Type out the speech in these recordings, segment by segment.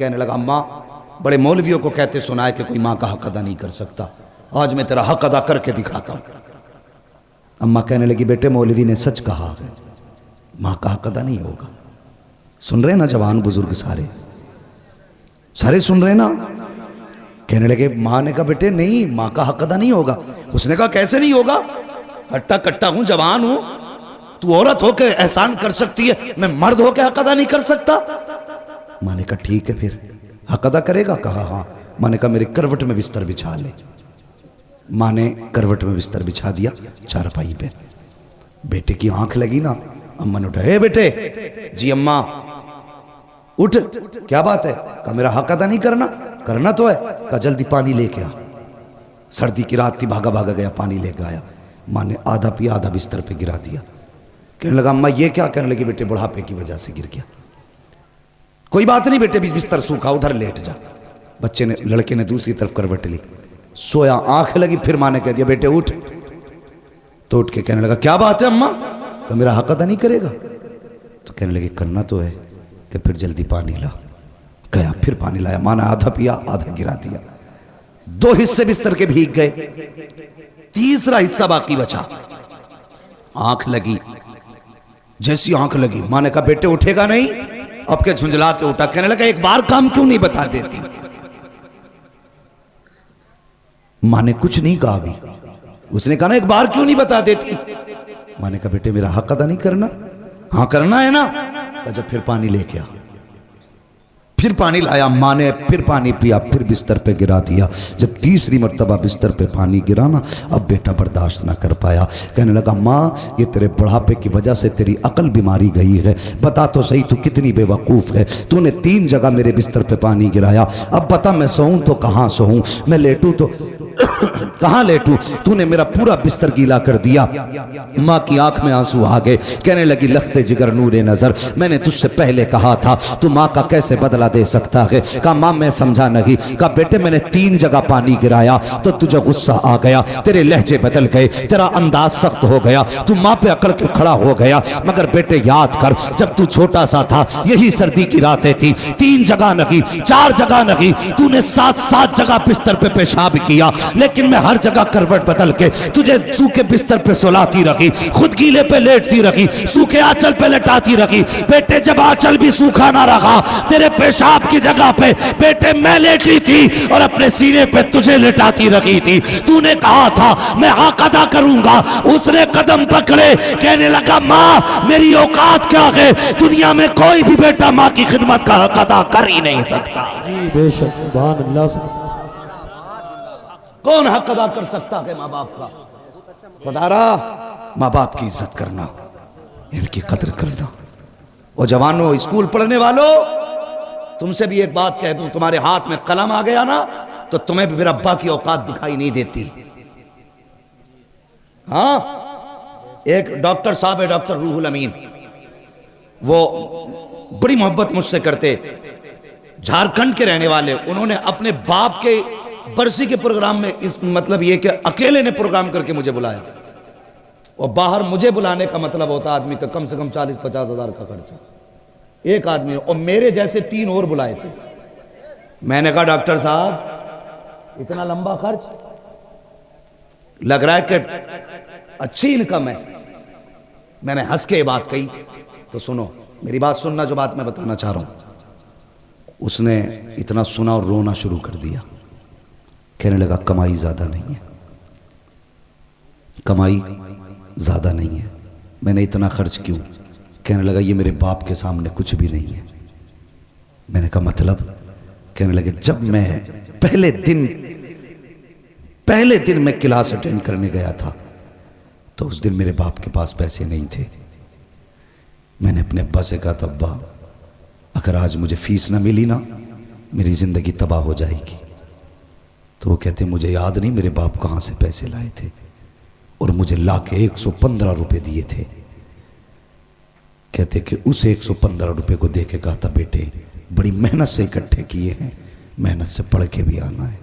कहने लगा अम्मा बड़े मौलवियों को कहते सुना है कि कोई माँ का हक अदा नहीं कर सकता, आज मैं तेरा हक अदा करके दिखाता हूँ। अम्मा कहने लगी बेटे मौलवी ने सच कहा है, माँ का हक अदा नहीं होगा। सुन रहे ना जवान बुजुर्ग सारे सारे सुन रहे ना। कहने लगे माँ ने कहा बेटे नहीं माँ का हक अदा नहीं होगा। उसने कहा कैसे नहीं होगा, हट्टा कट्टा हूं जवान हूं, तू औरत होके एहसान कर सकती है, मैं मर्द होके हक अदा नहीं कर सकता। माँ ने कहा ठीक है फिर हक अदा करेगा। कहा हाँ। माँ ने कहा मेरे करवट में बिस्तर बिछा ले। माँ ने करवट में बिस्तर बिछा दिया चारपाई पे। बेटे की आंख लगी ना, अम्मा ने उठा, हे बेटे। जी अम्मा। उठ, क्या बात है? कहा मेरा हक अदा नहीं करना। करना तो है। कहा जल्दी पानी लेके आ। सर्दी की रात थी, भागा भागा गया पानी लेके आया। माँ ने आधा पिया आधा बिस्तर पे गिरा दिया। कहने लगा अम्मा ये क्या? कहने लगी बेटे बुढ़ापे की वजह से गिर गया। कोई बात नहीं बेटे, बिस्तर सूखा, उधर लेट जा। बच्चे ने, लड़के ने दूसरी तरफ करवट ली, सोया, आंख लगी। फिर माँ ने कह दिया बेटे उठ। तो उठ के कहने लगा क्या बात है अम्मा? तो मेरा हक अदा नहीं करेगा। तो कहने लगे करना तो है कि फिर जल्दी पानी ला। गया फिर पानी लाया। माँ ने आधा पिया आधा गिरा दिया। 2 हिस्से बिस्तर के भीग गए, तीसरा हिस्सा बाकी बचा। आंख लगी, जैसी आंख लगी माँ ने कहा बेटे उठेगा नहीं? अब के झुंझला के उठा। कहने लगा एक बार काम क्यों नहीं बता देती? माँ ने कुछ नहीं कहा अभी। उसने कहा ना एक बार क्यों नहीं बता देती? माँ ने कहा बेटे मेरा हक अदा नहीं करना? हाँ करना है ना। कहा जब फिर पानी लेके आ। फिर पानी लाया। माँ ने फिर पानी पिया, फिर बिस्तर पे गिरा दिया। जब तीसरी मर्तबा बिस्तर पे पानी गिरा ना, अब बेटा बर्दाश्त ना कर पाया। कहने लगा माँ ये तेरे बुढ़ापे की वजह से तेरी अकल बीमारी गई है। बता तो सही तू कितनी बेवकूफ़ है। तूने 3 जगह मेरे बिस्तर पे पानी गिराया। अब बता मैं सोऊं तो कहाँ सोऊं, मैं लेटूं तो कहाँ लेटूं? तूने मेरा पूरा बिस्तर गीला कर दिया। माँ की आंख में आंसू आ गए। कहने लगी लखते जिगर नूरे नजर, मैंने तुझसे पहले कहा था तू माँ का कैसे बदला दे सकता है। कहा माँ मैं समझा नहीं। कहा बेटे मैंने 3 जगह पानी गिराया तो तुझे गुस्सा आ गया, तेरे लहजे बदल गए, तेरा अंदाज सख्त हो गया, तू माँ पे अकड़ के खड़ा हो गया। मगर बेटे याद कर जब तू छोटा सा था यही सर्दी की रातें थी, 3 जगह नहीं 4 जगह नहीं, तूने 7 जगह बिस्तर पे पेशाब किया, लेकिन मैं हर जगह करवट बदल के तुझे सूखे बिस्तर पे सुलाती रखी, खुद गीले पे लेटती रखी, सूखे आंचल पे लेटाती रखी। बेटे जब आंचल भी सूखा ना रखा तेरे पेशाब की जगह पे बेटे मैं लेटी थी और अपने सीने पे तुझे लेटाती रखी थी। तूने कहा था मैं हक अदा करूंगा, उसने कदम पकड़े। कहने लगा माँ मेरी औकात क्या है, दुनिया में कोई भी बेटा माँ की खिदमत का हक अदा कर ही नहीं सकता। बेशक सुभान अल्लाह। कौन हक अदा कर सकता है माँ बाप का? खुदारा माँ बाप की इज्जत करना, इनकी कदर करना। और जवानों स्कूल पढ़ने वालों तुमसे भी एक बात कह दूं, तुम्हारे हाथ में कलम आ गया ना तो तुम्हें भी फिर अब्बा की औकात दिखाई नहीं देती। हाँ एक डॉक्टर साहब है डॉक्टर रूहुल अमीन, वो बड़ी मोहब्बत मुझसे करते, झारखंड के रहने वाले। उन्होंने अपने बाप के बरसी के प्रोग्राम में इस मतलब ये कि अकेले ने प्रोग्राम करके मुझे बुलाया। और बाहर मुझे बुलाने का मतलब होता आदमी का कम से कम 40-50 हज़ार का खर्चा एक आदमी ने, और मेरे जैसे 3 और बुलाए थे। मैंने कहा डॉक्टर साहब इतना लंबा खर्च, लग रहा है कि अच्छी इनकम है। मैंने हंस के बात कही। तो सुनो मेरी बात सुनना, जो बात मैं बताना चाह रहा हूं। उसने इतना सुना और रोना शुरू कर दिया। कहने लगा कमाई ज़्यादा नहीं है, कमाई ज़्यादा नहीं है, मैंने इतना खर्च क्यों? कहने लगा ये मेरे बाप के सामने कुछ भी नहीं है। मैंने कहा मतलब? कहने लगे जब मैं पहले दिन मैं क्लास अटेंड करने गया था तो उस दिन मेरे बाप के पास पैसे नहीं थे। मैंने अपने अब्बा से कहा था अब्बा अगर आज मुझे फीस ना मिली ना मेरी ज़िंदगी तबाह हो जाएगी। तो वो कहते मुझे याद नहीं मेरे बाप कहाँ से पैसे लाए थे, और मुझे ला के 115 रुपये दिए थे। कहते कि उस 115 रुपये को दे के कहा था बेटे बड़ी मेहनत से इकट्ठे किए हैं, मेहनत से पढ़ के भी आना है।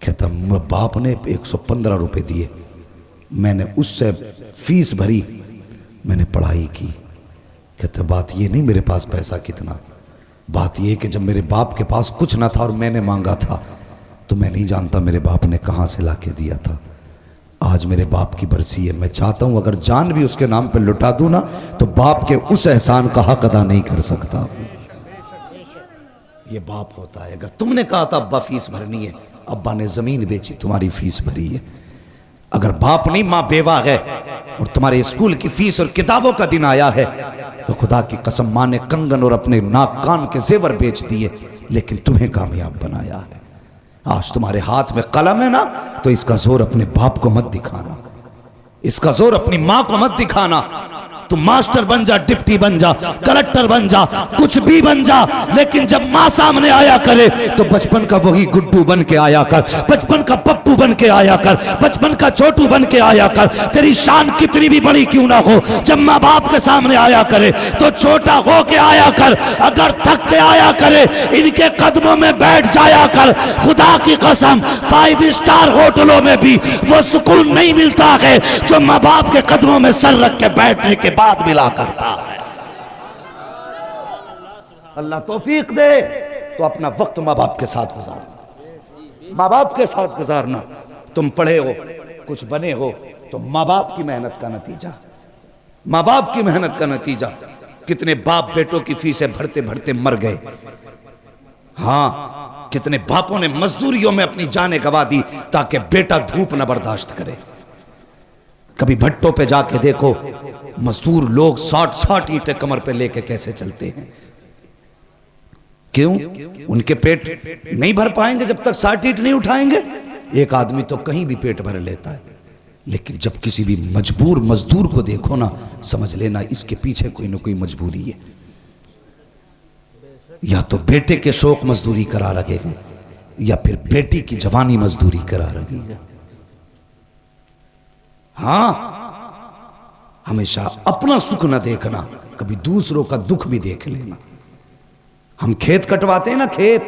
कहता बाप ने 115 रुपये दिए, मैंने उससे फीस भरी, मैंने पढ़ाई की। कहता बात ये नहीं मेरे पास पैसा कितना, बात यह कि जब मेरे बाप के पास कुछ ना था और मैंने मांगा था, तो मैं नहीं जानता मेरे बाप ने कहाँ से लाके दिया था। आज मेरे बाप की बरसी है, मैं चाहता हूँ अगर जान भी उसके नाम पर लुटा दूँ ना, तो बाप के उस एहसान का हक अदा नहीं कर सकता। ये बाप होता है। अगर तुमने कहा था अब्बा फीस भरनी है, अब्बा ने ज़मीन बेची, तुम्हारी फीस भरी है। अगर बाप नहीं, माँ बेवा है और तुम्हारे स्कूल की फीस और किताबों का दिन आया है, तो खुदा की कसम माँ ने कंगन और अपने नाक कान के जेवर बेच दिए, लेकिन तुम्हें कामयाब बनाया है। आज तुम्हारे हाथ में कलम है ना, तो इसका जोर अपने बाप को मत दिखाना, इसका जोर अपनी माँ को मत दिखाना। तुम मास्टर बन जा, डिप्टी बन जा, कलेक्टर बन जा, कुछ भी बन जा, लेकिन जब माँ सामने आया करे तो बचपन का वही गुड्डू बन के आया कर, बचपन का पप्पू बन के आया कर, बचपन का छोटू बन के आया कर। तेरी शान कितनी भी बड़ी क्यों ना हो, जब माँ बाप के सामने आया करे तो छोटा हो के आया कर। अगर थक के आया करे, इनके कदमों में बैठ जाया कर। खुदा की कसम 5 स्टार होटलों में भी वो सुकून नहीं मिलता है जो माँ बाप के कदमों में सर रख के बैठने के बाद मिला करता है। अल्लाह तौफीक दे तो अपना वक्त माँ बाप के साथ गुजारना, माँ बाप के साथ गुजारना। तुम पढ़े हो, कुछ बने हो, तो माँ बाप की मेहनत का नतीजा, माँ बाप की मेहनत का नतीजा। कितने बाप बेटों की फीसें भरते भरते मर गए। हाँ, कितने बापों ने मजदूरियों में अपनी जानें गवा दी ताकि बेटा धूप न बर्दाश्त करे। कभी भट्टों पे जाके देखो, मजदूर लोग 60-60 ईंटें कमर पे लेके कैसे चलते हैं। क्यों? उनके पेट नहीं भर पाएंगे जब तक 60 ईंट नहीं उठाएंगे। एक आदमी तो कहीं भी पेट भर लेता है, लेकिन जब किसी भी मजबूर मजदूर को देखो ना, समझ लेना इसके पीछे कोई ना कोई मजबूरी है। या तो बेटे के शौक मजदूरी करा रहे हैं, या फिर बेटी की जवानी मजदूरी करा रही है। हाँ, हमेशा अपना सुख न देखना, कभी दूसरों का दुख भी देख लेना। हम खेत कटवाते हैं ना, खेत,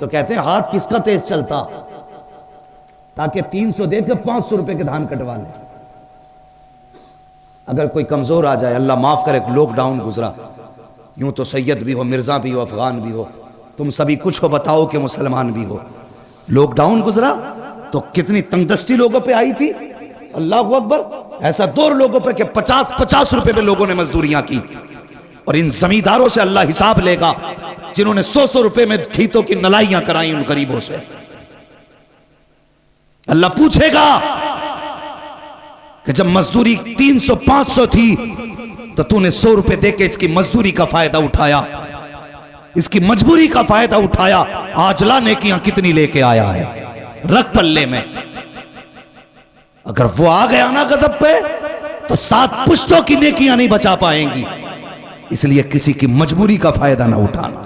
तो कहते हैं हाथ किसका तेज चलता, ताकि 300 देकर 500 रुपए के धान कटवा ले। अगर कोई कमजोर आ जाए, अल्लाह माफ करे, लॉकडाउन गुजरा, यूं तो सैयद भी हो, मिर्जा भी हो, अफगान भी हो, तुम सभी कुछ हो, बताओ कि मुसलमान भी हो। लॉकडाउन गुजरा तो कितनी तंगदस्ती लोगों पे आई थी। अल्लाह अकबर। ऐसा 2 लोगों पे कि 50-50 रुपए पे लोगों ने मजदूरियां की। और इन जमींदारों से अल्लाह हिसाब लेगा जिन्होंने 100-100 रुपए में खेतों की नलाइयां कराई उन गरीबों से। अल्लाह पूछेगा कि जब मजदूरी 300-500 थी तो तूने 100 रुपए देके इसकी मजदूरी का फायदा उठाया, इसकी मजबूरी का फायदा उठाया। आज ला नेकियां कितनी लेके आया है, रख पल्ले में। अगर वो आ गया ना गजब पे, तो 7 पुश्तों की नेकियां नहीं बचा पाएंगी। इसलिए किसी की मजबूरी का फायदा ना उठाना,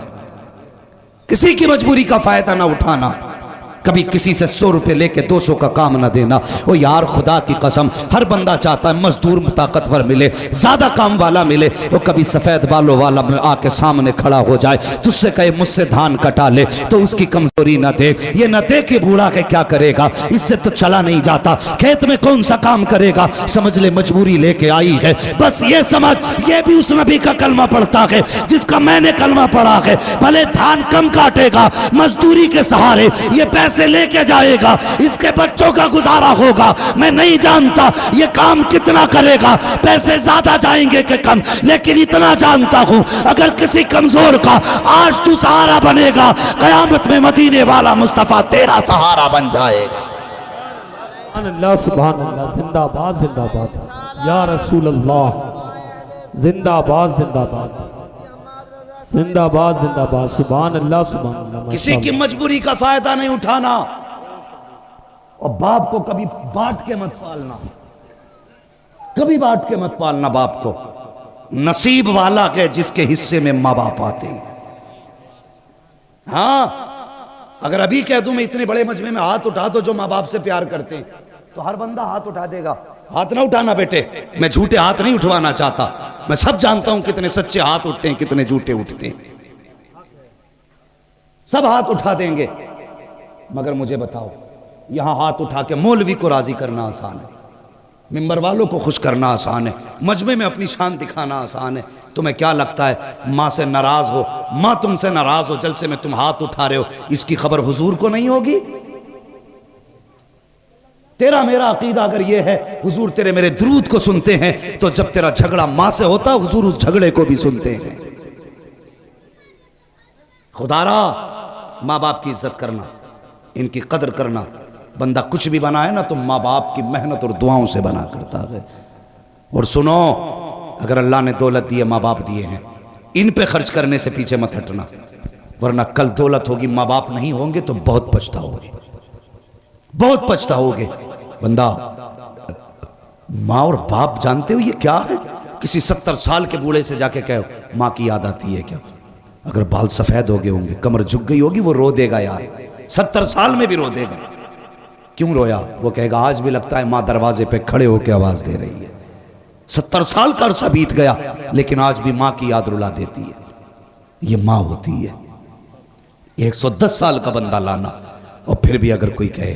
किसी की मजबूरी का फायदा ना उठाना। कभी किसी से 100 रुपए लेके 200 का काम ना देना। ओ यार, खुदा की कसम, हर बंदा चाहता है मजदूर ताकतवर मिले, ज्यादा काम वाला मिले। वो कभी सफेद बालों वाला आके सामने खड़ा हो जाए, तुझसे कहे मुझसे धान कटा ले, तो उसकी कमजोरी ना देख। ये ना देख के बूढ़ा के क्या करेगा, इससे तो चला नहीं जाता, खेत में कौन सा काम करेगा। समझ ले मजबूरी लेके आई है, बस ये समझ, ये भी उस नबी का कलमा पढ़ता है जिसका मैंने कलमा पढ़ा है। भले धान कम काटेगा, मजदूरी के सहारे ये पैसे लेके जाएगा, इसके बच्चों का गुजारा होगा। मैं नहीं जानता ये काम कितना करेगा, पैसे ज्यादा जाएंगे कि कम, लेकिन इतना जानता हूं अगर किसी कमजोर का आज तू सहारा बनेगा, कयामत में मदीने वाला मुस्तफा तेरा सहारा बन जाएगा। अल्लाह सुभान अल्लाह, जिंदाबाद जिंदाबाद या रसूल अल्लाह, जिंदाबाद जिंदाबाद जिंदाबाद जिंदाबाद, सुभान अल्लाह सुभान अल्लाह। किसी की मजबूरी का फायदा नहीं उठाना, और बाप को कभी बांट के मत पालना, कभी बांट के मत पालना बाप को। नसीब वाला के जिसके हिस्से में माँ बाप आते हैं। हाँ, अगर अभी कह दूं मैं इतने बड़े मजमे में हाथ उठा दो जो माँ बाप से प्यार करते हैं, तो हर बंदा हाथ उठा देगा। हाथ ना उठाना बेटे, मैं झूठे हाथ नहीं उठवाना चाहता। मैं सब जानता हूं कितने सच्चे हाथ उठते हैं, कितने झूठे उठते हैं। सब हाथ उठा देंगे, मगर मुझे बताओ, यहां हाथ उठा के मौलवी को राजी करना आसान है, मिंबर वालों को खुश करना आसान है, मजमे में अपनी शान दिखाना आसान है, तुम्हें क्या लगता है माँ से नाराज हो, माँ तुमसे नाराज हो, जलसे में तुम हाथ उठा रहे हो, इसकी खबर हुजूर को नहीं होगी? तेरा मेरा अकीदा अगर ये है हुजूर तेरे मेरे दुरूद को सुनते हैं, तो जब तेरा झगड़ा माँ से होता हुजूर उस झगड़े को भी सुनते हैं। खुदारा माँ बाप की इज्जत करना, इनकी कदर करना। बंदा कुछ भी बना है ना तो माँ बाप की मेहनत और दुआओं से बना करता है। और सुनो, अगर अल्लाह ने दौलत दी है, माँ बाप दिए हैं, इन पे खर्च करने से पीछे मत हटना, वरना कल दौलत होगी माँ बाप नहीं होंगे तो बहुत पछताओगे, बहुत पछताओगे। बंदा माँ और बाप जानते हो ये क्या है? किसी 70 साल के बूढ़े से जाके कहो माँ की याद आती है क्या? अगर बाल सफेद हो गए होंगे, कमर झुक गई होगी, वो रो देगा यार, 70 साल में भी रो देगा। क्यों रोया? वो कहेगा आज भी लगता है माँ दरवाजे पे खड़े होकर आवाज दे रही है। 70 साल का अरसा बीत गया लेकिन आज भी माँ की याद रुला देती है। ये माँ होती है। 110 साल का बंदा लाना और फिर भी अगर कोई कहे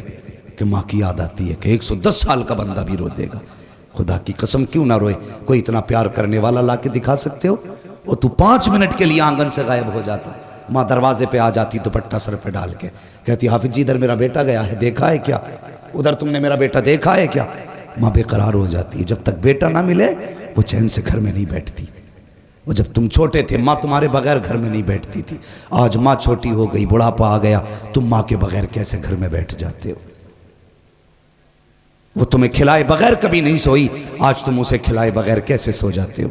कि माँ की याद आती है, कि 110 साल का बंदा भी रो देगा। खुदा की कसम क्यों ना रोए? कोई इतना प्यार करने वाला ला के दिखा सकते हो? वो तू 5 मिनट के लिए आंगन से गायब हो जाता, माँ दरवाजे पे आ जाती दुपट्टा सर पे डाल के, कहती हाफिज जी इधर मेरा बेटा गया है, देखा है क्या? उधर तुमने मेरा बेटा देखा है क्या? माँ बेकरार हो जाती है। जब तक बेटा ना मिले वो चैन से घर में नहीं बैठती। वो जब तुम छोटे थे माँ तुम्हारे बगैर घर में नहीं बैठती थी। आज माँ छोटी हो गई, बुढ़ापा आ गया, तुम माँ के बगैर कैसे घर में बैठ जाते हो? वो तुम्हें खिलाए बगैर कभी नहीं सोई, आज तुम उसे खिलाए बगैर कैसे सो जाते हो?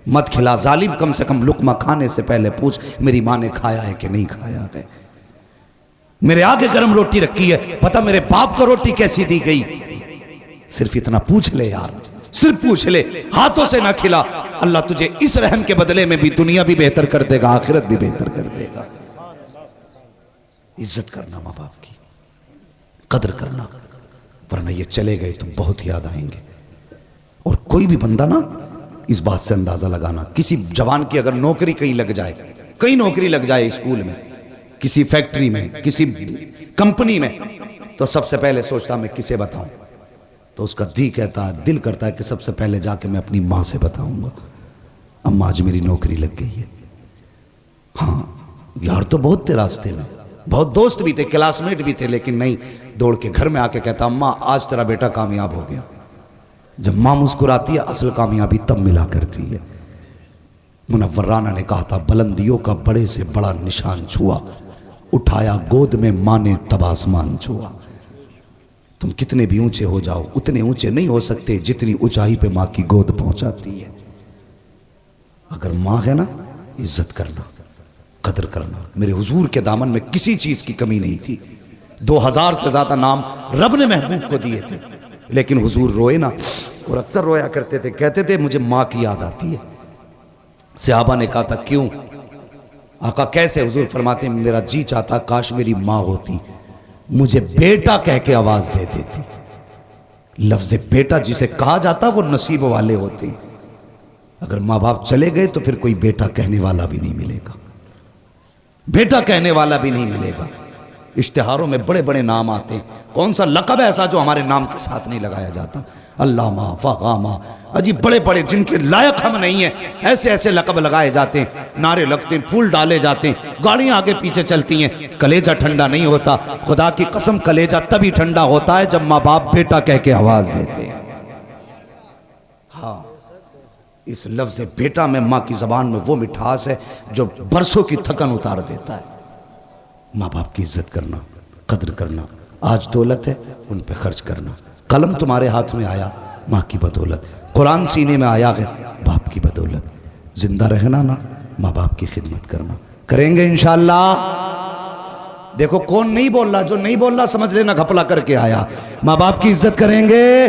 मत खिला जालिम, कम से कम लुकमा खाने से पहले पूछ मेरी माँ ने खाया है कि नहीं खाया है। मेरे आगे गर्म रोटी रखी है, पता मेरे बाप को रोटी कैसी दी गई? सिर्फ इतना पूछ ले यार, सिर्फ पूछ ले। हाथों से ना खिला, अल्लाह तुझे इस रहम के बदले में भी दुनिया भी बेहतर कर देगा, आखिरत भी बेहतर कर देगा। इज्जत करना माँ बाप की, कदर करना, वरना ये चले गए तो बहुत याद आएंगे। और कोई भी बंदा ना इस बात से अंदाजा लगाना, किसी जवान की अगर नौकरी कहीं लग जाए, कहीं नौकरी लग जाए, स्कूल में, किसी फैक्ट्री में, किसी कंपनी में, तो सबसे पहले सोचता मैं किसे बताऊं? तो उसका दिल करता है कि सबसे पहले जाके मैं अपनी माँ से बताऊंगा, अम्मा आज मेरी नौकरी लग गई है। हाँ यार तो बहुत थे रास्ते में, बहुत दोस्त भी थे, क्लासमेट भी थे, लेकिन नहीं, दौड़ के घर में आके कहता अम्मा आज तेरा बेटा कामयाब हो गया। जब माँ मुस्कुराती है असल कामयाबी तब मिला करती है। मुनव्वर राना ने कहा था बुलंदियों का बड़े से बड़ा निशान छुआ, उठाया गोद में माँ ने तब आसमान छुआ। तुम कितने भी ऊंचे हो जाओ उतने ऊंचे नहीं हो सकते जितनी ऊंचाई पे माँ की गोद पहुंचाती है। अगर माँ है ना, इज्जत करना, कदर करना। मेरे हुजूर के दामन में किसी चीज की कमी नहीं थी। 2000 से ज्यादा नाम रब ने महबूब को दिए थे, लेकिन हुजूर रोए ना, और अक्सर रोया करते थे, कहते थे मुझे माँ की याद आती है। सहाबा ने कहा था क्यों? आका कैसे? हुजूर फरमाते मेरा जी चाहता काश मेरी माँ होती, मुझे बेटा कह के आवाज दे देती। लफ्ज बेटा जिसे कहा जाता वो नसीब वाले होते। अगर माँ बाप चले गए तो फिर कोई बेटा कहने वाला भी नहीं मिलेगा, बेटा कहने वाला भी नहीं मिलेगा। इश्तिहारों में बड़े बड़े नाम आते हैं, कौन सा लक़ब ऐसा जो हमारे नाम के साथ नहीं लगाया जाता? अल्लामा, फ़हामा, अजीब बड़े बड़े जिनके लायक हम नहीं हैं, ऐसे ऐसे लक़ब लगाए जाते हैं, नारे लगते हैं, फूल डाले जाते हैं, गाड़ियाँ आगे पीछे चलती हैं, कलेजा ठंडा नहीं होता। खुदा की कसम कलेजा तभी ठंडा होता है जब माँ बाप बेटा कह के आवाज़ देते हैं। हाँ, इस लफ्ज़ बेटा में माँ की ज़बान में वो मिठास है जो बरसों की थकन उतार देता है। माँ बाप की इज्जत करना, कदर करना। आज दौलत है उन पे खर्च करना। कलम तुम्हारे हाथ में आया माँ की बदौलत, कुरान सीने में आया है बाप की बदौलत। जिंदा रहना ना, माँ बाप की खिदमत करना। करेंगे इंशाअल्लाह। देखो कौन नहीं बोल रहा, जो नहीं बोल रहा समझ लेना घपला करके आया। माँ बाप की इज्जत करेंगे।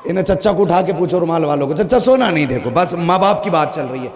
इन्हें चच्चा को उठा के पूछो रुमाल वालों को, चच्चा सोना नहीं, देखो बस माँ बाप की बात चल रही है।